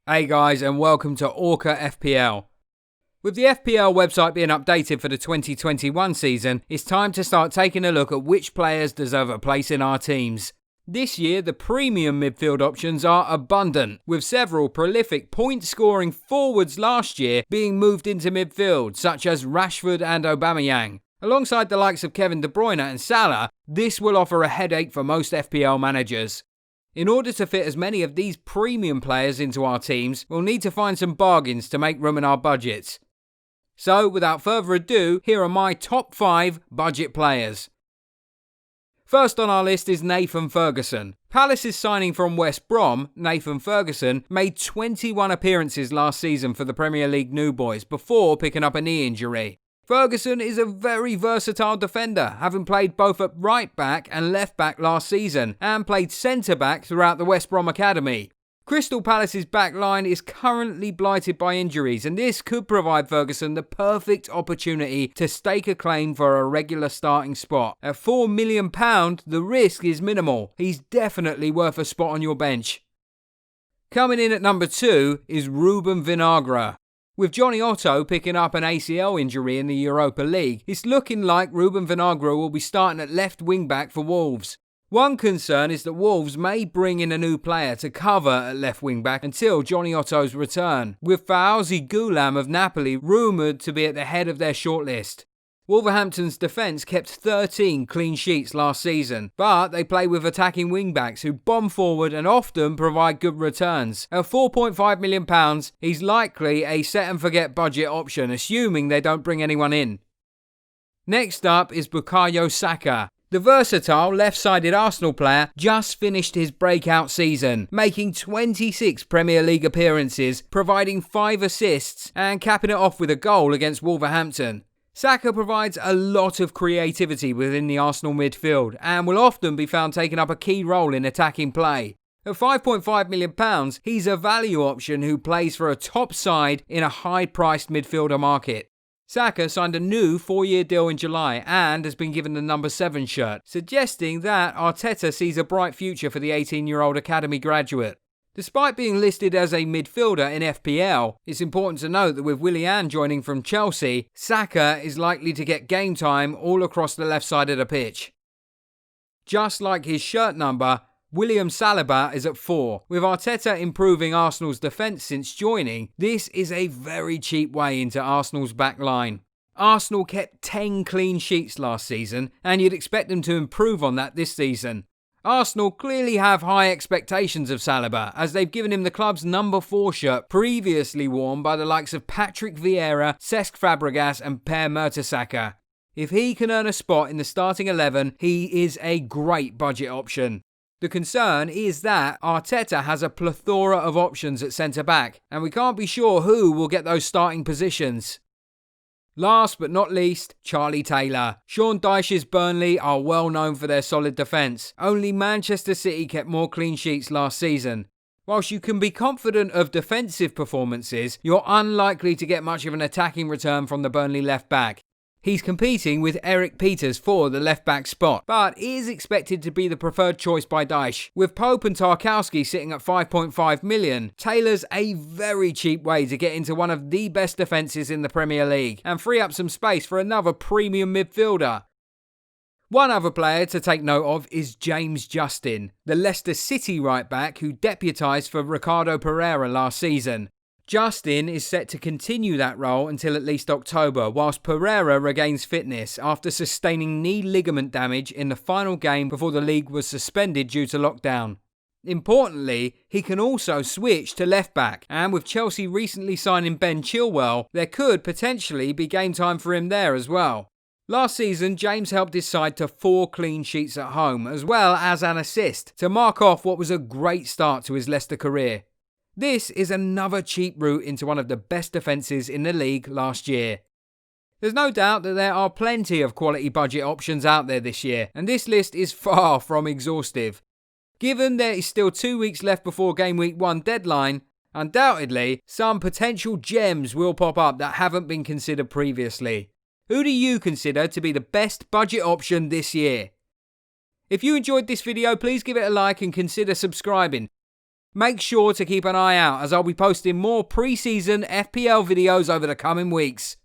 Hey guys, and welcome to Orca FPL. With the FPL website being updated for the 2021 season, it's time to start taking a look at which players deserve a place in our teams. This year, the premium midfield options are abundant, with several prolific point-scoring forwards last year being moved into midfield, such as Rashford and Aubameyang. Alongside the likes of Kevin De Bruyne and Salah, this will offer a headache for most FPL managers. In order to fit as many of these premium players into our teams, we'll need to find some bargains to make room in our budgets. So, without further ado, here are my top 5 budget players. First on our list is Nathan Ferguson. Palace's signing from West Brom, Nathan Ferguson, made 21 appearances last season for the Premier League New Boys before picking up a knee injury. Ferguson is a very versatile defender, having played both at right back and left back last season, and played centre back throughout the West Brom Academy. Crystal Palace's back line is currently blighted by injuries, and this could provide Ferguson the perfect opportunity to stake a claim for a regular starting spot. At £4 million, the risk is minimal. He's definitely worth a spot on your bench. Coming in at number 2 is Ruben Vinagre. With Johnny Otto picking up an ACL injury in the Europa League, it's looking like Ruben Vinagre will be starting at left wing back for Wolves. One concern is that Wolves may bring in a new player to cover at left wing back until Johnny Otto's return, with Fauzi Goulam of Napoli rumoured to be at the head of their shortlist. Wolverhampton's defence kept 13 clean sheets last season, but they play with attacking wing-backs who bomb forward and often provide good returns. At £4.5 million, he's likely a set-and-forget budget option, assuming they don't bring anyone in. Next up is Bukayo Saka. The versatile left-sided Arsenal player just finished his breakout season, making 26 Premier League appearances, providing 5 assists and capping it off with a goal against Wolverhampton. Saka provides a lot of creativity within the Arsenal midfield and will often be found taking up a key role in attacking play. At £5.5 million, he's a value option who plays for a top side in a high-priced midfielder market. Saka signed a new 4-year deal in July and has been given the number 7 shirt, suggesting that Arteta sees a bright future for the 18-year-old academy graduate. Despite being listed as a midfielder in FPL, it's important to note that with Willian joining from Chelsea, Saka is likely to get game time all across the left side of the pitch. Just like his shirt number, William Saliba is at 4. With Arteta improving Arsenal's defence since joining, this is a very cheap way into Arsenal's back line. Arsenal kept 10 clean sheets last season, and you'd expect them to improve on that this season. Arsenal clearly have high expectations of Saliba, as they've given him the club's number 4 shirt previously worn by the likes of Patrick Vieira, Cesc Fabregas and Per Mertesacker. If he can earn a spot in the starting 11, he is a great budget option. The concern is that Arteta has a plethora of options at centre-back, and we can't be sure who will get those starting positions. Last but not least, Charlie Taylor. Sean Dyche's Burnley are well known for their solid defence. Only Manchester City kept more clean sheets last season. Whilst you can be confident of defensive performances, you're unlikely to get much of an attacking return from the Burnley left back. He's competing with Eric Peters for the left-back spot, but is expected to be the preferred choice by Dyche. With Pope and Tarkowski sitting at £5.5 million, Taylor's a very cheap way to get into one of the best defences in the Premier League and free up some space for another premium midfielder. One other player to take note of is James Justin, the Leicester City right-back who deputised for Ricardo Pereira last season. Justin is set to continue that role until at least October, whilst Pereira regains fitness after sustaining knee ligament damage in the final game before the league was suspended due to lockdown. Importantly, he can also switch to left back, and with Chelsea recently signing Ben Chilwell, there could potentially be game time for him there as well. Last season, James helped his side to 4 clean sheets at home, as well as an assist, to mark off what was a great start to his Leicester career. This is another cheap route into one of the best defences in the league last year. There's no doubt that there are plenty of quality budget options out there this year, and this list is far from exhaustive. Given there is still 2 weeks left before Game Week 1 deadline, undoubtedly some potential gems will pop up that haven't been considered previously. Who do you consider to be the best budget option this year? If you enjoyed this video, please give it a like and consider subscribing. Make sure to keep an eye out as I'll be posting more pre-season FPL videos over the coming weeks.